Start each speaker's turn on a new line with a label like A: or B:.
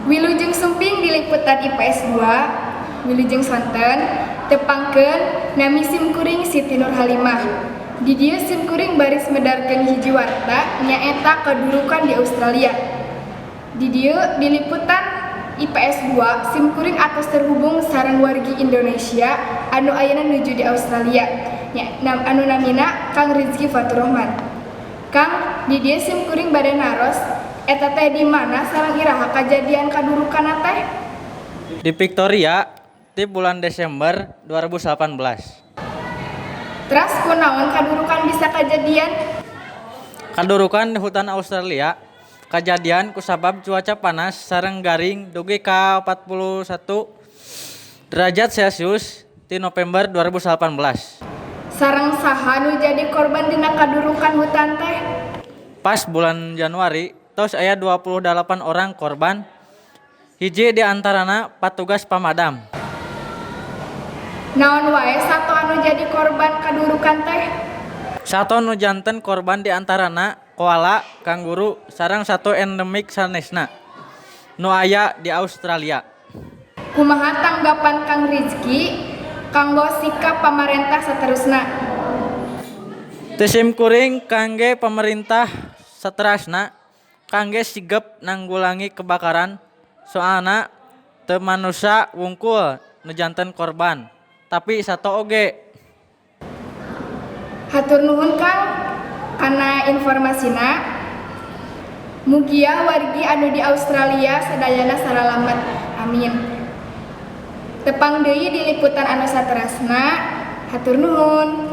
A: Wilujeng Sumping di liputan IPS 2, Wilujeng Sonten, tepangkeun nami simkuring Siti Nurhalimah. Di dieu simkuring baris medarkeun hiji warta nyaeta kadurukan di Australia. Di dieu di liputan IPS 2 simkuring atos terhubung sareng wargi Indonesia anu ayeuna nuju di Australia. Anu namina Kang Rizky Faturrahman. Kang, di dieu simkuring bade naros eta teh di mana sareng iraha kajadian kadurukan teh?
B: Di Victoria di bulan Desember 2018.
A: Teras kunaon kadurukan bisa kajadian?
B: Kadurukan di hutan Australia kajadian kusabab cuaca panas sareng garing dugi ka 41 derajat Celcius di November 2018.
A: Sareng saha nu jadi korban dina kadurukan hutan teh?
B: Pas bulan Januari tos aya 28 orang korban. Hiji di antarana petugas pemadam.
A: Naon wae sato anu jadi korban kadurukan teh?
B: Satu nu janten korban di antarana koala, kanguru, sareng satu endemik sanesna nu aya di Australia.
A: Kumaha tanggapan Kang Rizky kanggo sikap pamarentah saterusna?
B: Teu simkuring kangge pemerintah saterasna kangge sigep nanggulangi kebakaran soalna teu manusia wungkul nu janten korban tapi sato oge.
A: Hatur nuhun Kang kana informasina. Mugia wargi anu di Australia sadayana saralamet. Amin. Tepang deui di liputan anu saterasna. Hatur nuhun.